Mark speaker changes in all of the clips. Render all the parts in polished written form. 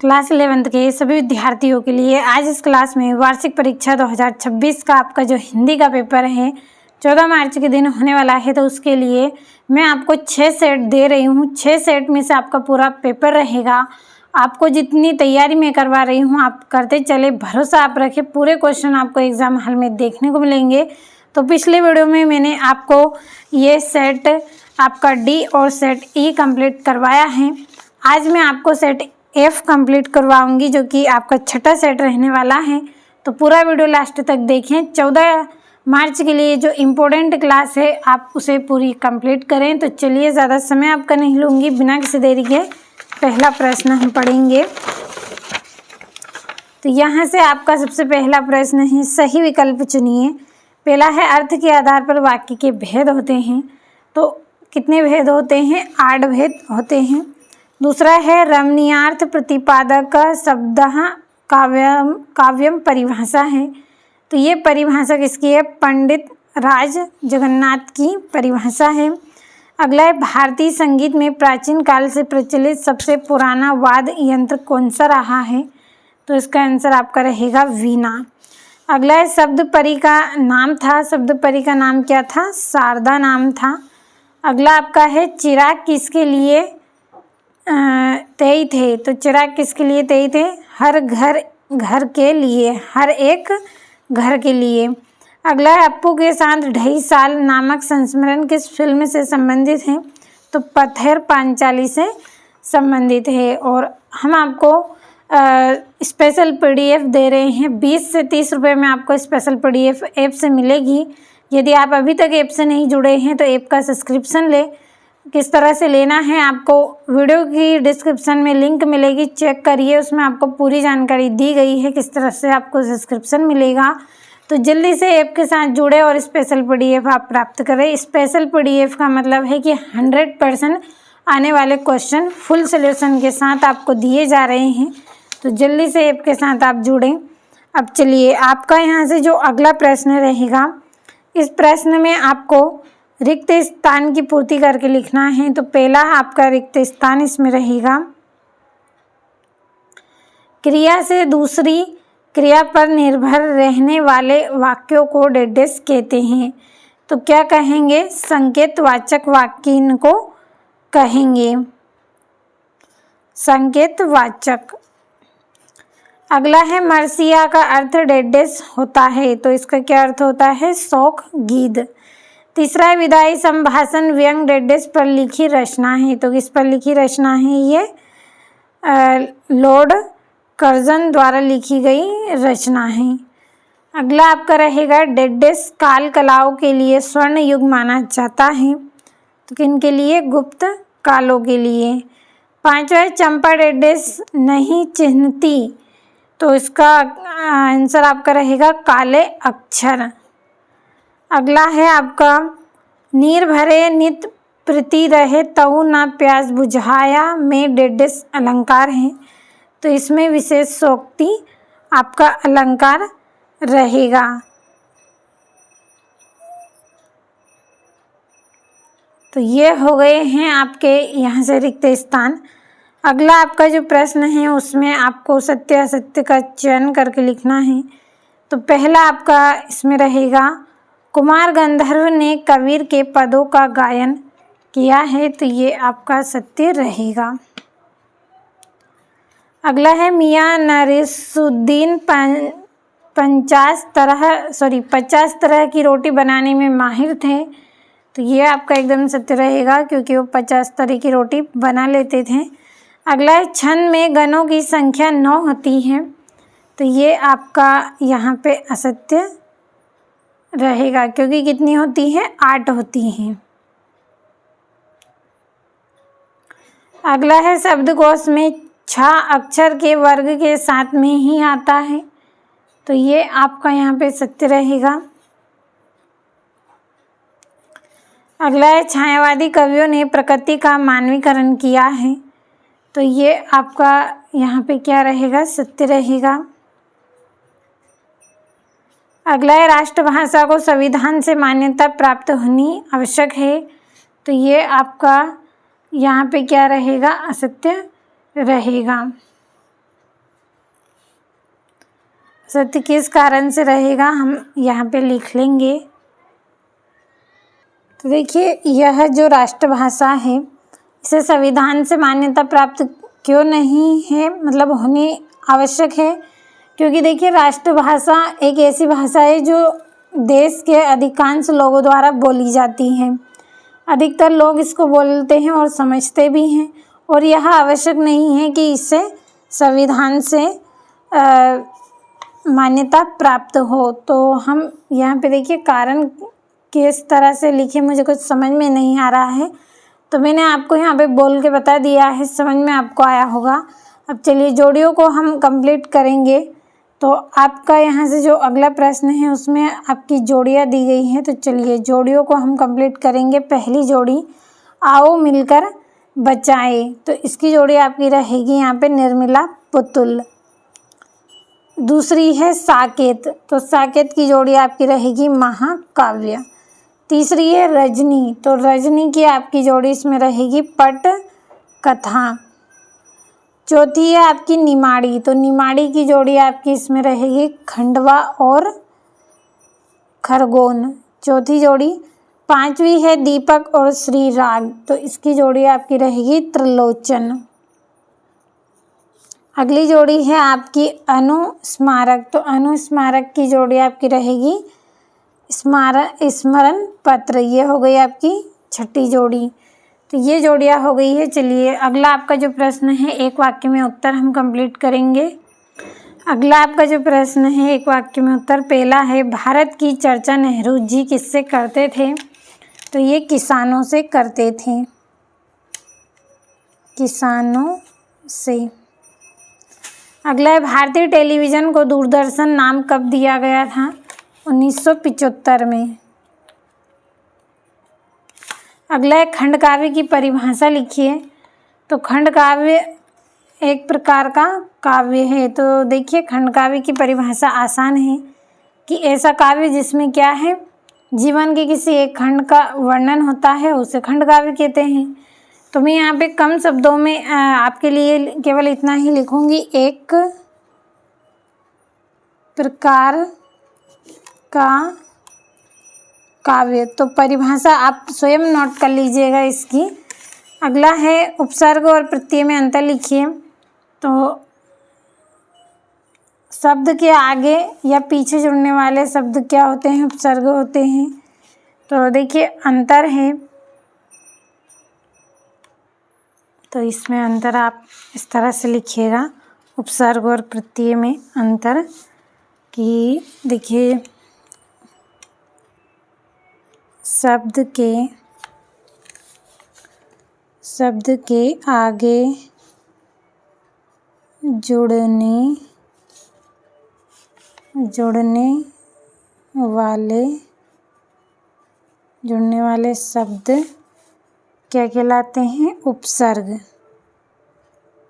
Speaker 1: Class 11th के सभी विद्यार्थियों के लिए आज इस क्लास में वार्षिक परीक्षा 2026 का आपका जो हिंदी का पेपर है 14 मार्च के दिन होने वाला है। तो उसके लिए मैं आपको 6 सेट दे रही हूँ। 6 सेट में से आपका पूरा पेपर रहेगा। आपको जितनी तैयारी मैं करवा रही हूँ आप करते चले, भरोसा आप रखें, पूरे क्वेश्चन आपको एग्ज़ाम हॉल में देखने को मिलेंगे। तो पिछले वीडियो में मैंने आपको ये सेट आपका डी और सेट ई कंप्लीट करवाया है। आज मैं आपको सेट एफ कंप्लीट करवाऊंगी जो कि आपका छठा सेट रहने वाला है। तो पूरा वीडियो लास्ट तक देखें। 14 मार्च के लिए जो इम्पोर्टेंट क्लास है आप उसे पूरी कंप्लीट करें। तो चलिए, ज़्यादा समय आपका नहीं लूँगी, बिना किसी देरी के पहला प्रश्न हम पढ़ेंगे। तो यहाँ से आपका सबसे पहला प्रश्न है, सही विकल्प चुनिए। पहला है अर्थ के आधार पर वाक्य के भेद होते हैं। तो कितने भेद होते हैं? 8 भेद होते हैं। दूसरा है रमणीयार्थ प्रतिपादक शब्द काव्यम परिभाषा है। तो ये परिभाषा किसकी है? पंडित राज जगन्नाथ की परिभाषा है। अगला है भारतीय संगीत में प्राचीन काल से प्रचलित सबसे पुराना वाद्य यंत्र कौन सा रहा है? तो इसका आंसर आपका रहेगा वीणा। अगला है शब्द परी का नाम था। शब्द परी का नाम क्या था? शारदा नाम था। अगला आपका है चिराग किसके लिए तेई थे? तो चिराग किसके लिए तेई थे? हर घर के लिए, हर एक घर के लिए। अगला है अपू के साथ ढाई साल नामक संस्मरण किस फिल्म से संबंधित है? तो पत्थर पांचाली से संबंधित है। और हम आपको स्पेशल पीडीएफ दे रहे हैं। 20 से 30 रुपये में आपको स्पेशल पीडीएफ ऐप से मिलेगी। यदि आप अभी तक ऐप से नहीं जुड़े हैं तो ऐप का सब्सक्रिप्शन ले। किस तरह से लेना है आपको वीडियो की डिस्क्रिप्शन में लिंक मिलेगी, चेक करिए, उसमें आपको पूरी जानकारी दी गई है किस तरह से आपको सब्सक्रिप्शन मिलेगा। तो जल्दी से ऐप के साथ जुड़े और स्पेशल पीडीएफ आप प्राप्त करें। स्पेशल पीडीएफ का मतलब है कि 100% आने वाले क्वेश्चन फुल सोल्यूशन के साथ आपको दिए जा रहे हैं। तो जल्दी से ऐप के साथ आप जुड़ें। अब चलिए, आपका यहाँ से जो अगला प्रश्न रहेगा, इस प्रश्न में आपको रिक्त स्थान की पूर्ति करके लिखना है। तो पहला आपका रिक्त स्थान इसमें रहेगा, क्रिया से दूसरी क्रिया पर निर्भर रहने वाले वाक्यों को डेडेस कहते हैं। तो क्या कहेंगे? संकेतवाचक वाक्य इनको कहेंगे, संकेतवाचक। अगला है मरसिया का अर्थ डेडेस होता है। तो इसका क्या अर्थ होता है? शौक गीत। तीसरा है विधायी संभाषण व्यंग डेडेस पर लिखी रचना है। तो किस पर लिखी रचना है? ये लॉर्ड कर्जन द्वारा लिखी गई रचना है। अगला आपका रहेगा डेडेस काल कलाओं के लिए स्वर्ण युग माना जाता है। तो किनके लिए? गुप्त कालों के लिए। पांचवा है चंपा डेडेस नहीं चिन्हती। तो इसका आंसर आपका रहेगा काले अक्षर। अगला है आपका नीर भरे नित प्रीति रहे तऊ ना प्यास बुझाया में डेडेस अलंकार है। तो इसमें विशेषोक्ति आपका अलंकार रहेगा। तो ये हो गए हैं आपके यहाँ से रिक्त स्थान। अगला आपका जो प्रश्न है उसमें आपको सत्य असत्य का चयन करके लिखना है। तो पहला आपका इसमें रहेगा कुमार गंधर्व ने कबीर के पदों का गायन किया है। तो ये आपका सत्य रहेगा। अगला है मियाँ नरीसुद्दीन 50 तरह की रोटी बनाने में माहिर थे। तो ये आपका एकदम सत्य रहेगा क्योंकि वो 50 तरह की रोटी बना लेते थे। अगला है छंद में गणों की संख्या 9 होती है। तो ये आपका यहाँ पे असत्य रहेगा क्योंकि कितनी होती है? 8 होती हैं। अगला है शब्दकोश में 6 अक्षर के वर्ग के साथ में ही आता है। तो ये आपका यहाँ पे सत्य रहेगा। अगला है छायावादी कवियों ने प्रकृति का मानवीकरण किया है। तो ये आपका यहाँ पे क्या रहेगा? सत्य रहेगा। अगला है राष्ट्रभाषा को संविधान से मान्यता प्राप्त होनी आवश्यक है। तो ये आपका यहाँ पे क्या रहेगा? असत्य रहेगा। सत्य किस कारण से रहेगा हम यहाँ पे लिख लेंगे। तो देखिए, यह जो राष्ट्रभाषा है इसे संविधान से मान्यता प्राप्त क्यों नहीं है, मतलब होनी आवश्यक है, क्योंकि देखिए राष्ट्रभाषा एक ऐसी भाषा है जो देश के अधिकांश लोगों द्वारा बोली जाती है। अधिकतर लोग इसको बोलते हैं और समझते भी हैं, और यह आवश्यक नहीं है कि इससे संविधान से मान्यता प्राप्त हो। तो हम यहाँ पे देखिए कारण किस तरह से लिखे, मुझे कुछ समझ में नहीं आ रहा है, तो मैंने आपको यहाँ पे बोल के बता दिया है, समझ में आपको आया होगा। अब चलिए जोड़ियों को हम कंप्लीट करेंगे। तो आपका यहाँ से जो अगला प्रश्न है उसमें आपकी जोड़ियाँ दी गई हैं, तो चलिए जोड़ियों को हम कंप्लीट करेंगे। पहली जोड़ी, आओ मिलकर बचाए, तो इसकी जोड़ी आपकी रहेगी यहाँ पे निर्मला पुतुल। दूसरी है साकेत, तो साकेत की जोड़ी आपकी रहेगी महाकाव्य। तीसरी है रजनी, तो रजनी की आपकी जोड़ी इसमें रहेगी पट कथा। चौथी है आपकी निमाड़ी, तो निमाड़ी की जोड़ी आपकी इसमें रहेगी खंडवा और खरगोन, चौथी जोड़ी। पांचवी है दीपक और श्रीराग, तो इसकी जोड़ी आपकी रहेगी त्रिलोचन। अगली जोड़ी है आपकी अनुस्मारक, तो अनुस्मारक की जोड़ी आपकी रहेगी स्मरण पत्र, ये हो गई आपकी छठी जोड़ी। तो ये जोड़ियाँ हो गई है। चलिए अगला आपका जो प्रश्न है एक वाक्य में उत्तर हम कंप्लीट करेंगे। अगला आपका जो प्रश्न है एक वाक्य में उत्तर, पहला है भारत की चर्चा नेहरू जी किससे करते थे, तो ये किसानों से करते थे, किसानों से। अगला है भारतीय टेलीविज़न को दूरदर्शन नाम कब दिया गया था, 1975 में। अगला है खंड काव्य की परिभाषा लिखिए, तो खंड काव्य एक प्रकार का काव्य है। तो देखिए खंड काव्य की परिभाषा आसान है कि ऐसा काव्य जिसमें क्या है, जीवन के किसी एक खंड का वर्णन होता है, उसे खंड काव्य कहते हैं। तो मैं यहाँ पे कम शब्दों में आपके लिए केवल इतना ही लिखूंगी, एक प्रकार का काव्य। तो परिभाषा आप स्वयं नोट कर लीजिएगा इसकी। अगला है उपसर्ग और प्रत्यय में अंतर लिखिए, तो शब्द के आगे या पीछे जुड़ने वाले शब्द क्या होते हैं, उपसर्ग होते हैं। तो देखिए अंतर है, तो इसमें अंतर आप इस तरह से लिखिएगा, उपसर्ग और प्रत्यय में अंतर, कि देखिए शब्द के आगे जुड़ने वाले शब्द क्या कहलाते हैं, उपसर्ग।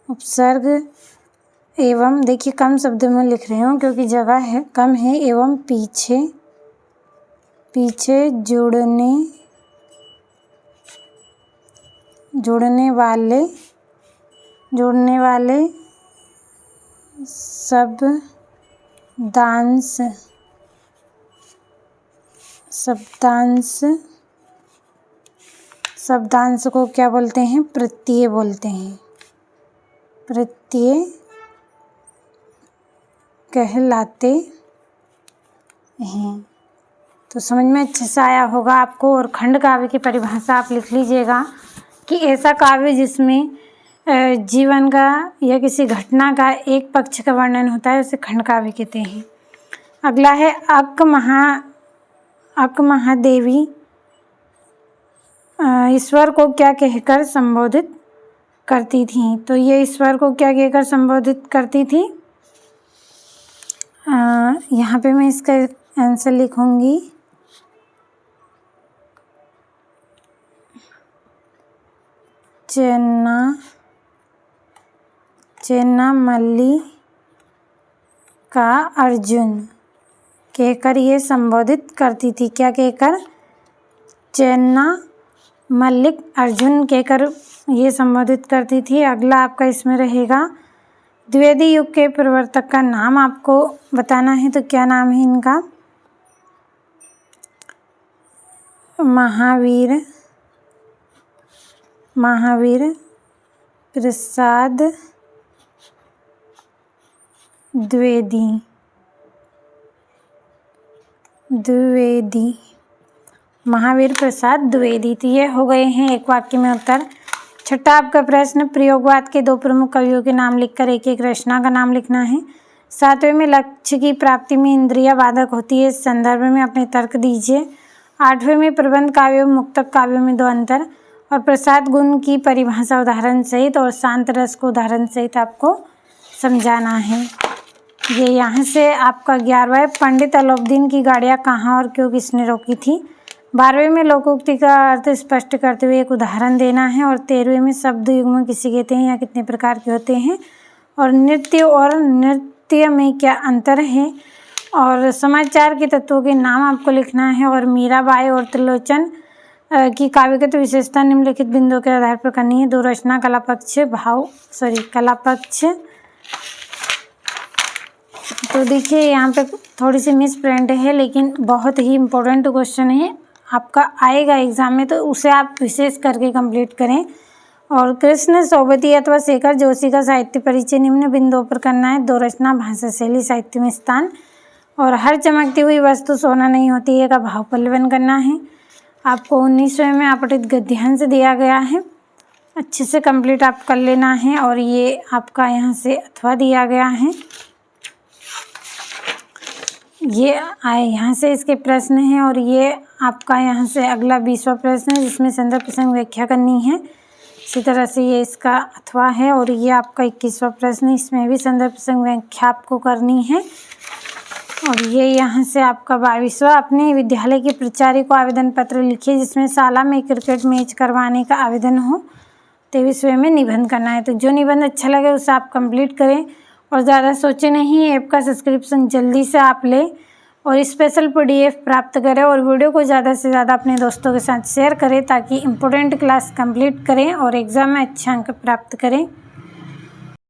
Speaker 1: उपसर्ग एवं, देखिए कम शब्द में लिख रही हूँ क्योंकि जगह है कम है, एवं पीछे जुड़ने वाले शब्दांश को क्या बोलते हैं, प्रत्यय बोलते हैं, प्रत्यय कहलाते हैं। तो समझ में अच्छे से आया होगा आपको। और खंड काव्य की परिभाषा आप लिख लीजिएगा कि ऐसा काव्य जिसमें जीवन का या किसी घटना का एक पक्ष का वर्णन होता है उसे खंड काव्य कहते हैं। अगला है अक महादेवी ईश्वर को क्या कहकर संबोधित करती थी, तो ये ईश्वर को क्या कहकर संबोधित करती थी, यहाँ पे मैं इसका आंसर लिखूंगी, चेन्नमल्लिका अर्जुन कहकर ये संबोधित करती थी। क्या कहकर, चेन्नमल्लिक अर्जुन कहकर ये संबोधित करती थी। अगला आपका इसमें रहेगा द्विवेदी युग के प्रवर्तक का नाम आपको बताना है, तो क्या नाम है इनका? महावीर प्रसाद द्विवेदी। महावीर प्रसाद द्विवेदी। तो ये हो गए हैं एक वाक्य में उत्तर। छठा आपका प्रश्न, प्रयोगवाद के दो प्रमुख कवियों के नाम लिखकर एक एक रचना का नाम लिखना है। सातवें में लक्ष्य की प्राप्ति में इंद्रिया बाधक होती है, इस संदर्भ में अपने तर्क दीजिए। आठवें में प्रबंध काव्यों मुक्तक काव्यों में दो अंतर और प्रसाद गुण की परिभाषा उदाहरण सहित और शांत रस को उदाहरण सहित आपको समझाना है। ये यहाँ से आपका 11वां, पंडित अलाउद्दीन की गाड़ियाँ कहाँ और क्यों किसने रोकी थी। 12वें में लोकोक्ति का अर्थ स्पष्ट करते हुए एक उदाहरण देना है। और 13वें में शब्द युग्म किसे कहते हैं या कितने प्रकार के होते हैं। और नृत्य में क्या अंतर है। और समाचार के तत्वों के नाम आपको लिखना है। और मीराबाई और त्रिलोचन की काव्यगत विशेषता निम्नलिखित बिंदुओं के आधार पर करनी है। दो रचना, कलापक्ष। तो देखिए यहाँ पे थोड़ी सी मिस प्रिंट है, लेकिन बहुत ही इम्पोर्टेंट क्वेश्चन है, आपका आएगा एग्जाम में, तो उसे आप विशेष करके कंप्लीट करें। और कृष्ण सोबती अथवा शेखर जोशी का साहित्य परिचय निम्न बिंदुओं पर करना है। दो रचना, भाषा शैली, साहित्य में स्थान। और हर चमकती हुई वस्तु सोना नहीं होती है का भाव पल्लवन करना है। आपको 19वें में आपतित गद्यांश दिया गया है, अच्छे से कंप्लीट आप कर लेना है। और ये आपका यहाँ से अथवा दिया गया है, ये आए यहाँ से इसके प्रश्न हैं। और ये आपका यहाँ से अगला 20वां प्रश्न है, जिसमें संदर्भ प्रसंग व्याख्या करनी है। इसी तरह से ये इसका अथवा है। और ये आपका 21वां प्रश्न है, इसमें भी संदर्भ प्रसंग व्याख्या आपको करनी है। और ये यहाँ से आपका 22वां, अपने विद्यालय के प्राचार्य को आवेदन पत्र लिखिए जिसमें शाला में क्रिकेट मैच करवाने का आवेदन हो। 23वें में निबंध करना है। तो जो निबंध अच्छा लगे उसे आप कंप्लीट करें और ज़्यादा सोचे नहीं। ऐप का सब्सक्रिप्शन जल्दी से आप लें और स्पेशल PDF प्राप्त करें। और वीडियो को ज़्यादा से ज़्यादा अपने दोस्तों के साथ शेयर करें ताकि इम्पोर्टेंट क्लास कंप्लीट करें और एग्ज़ाम में अच्छे अंक प्राप्त करें।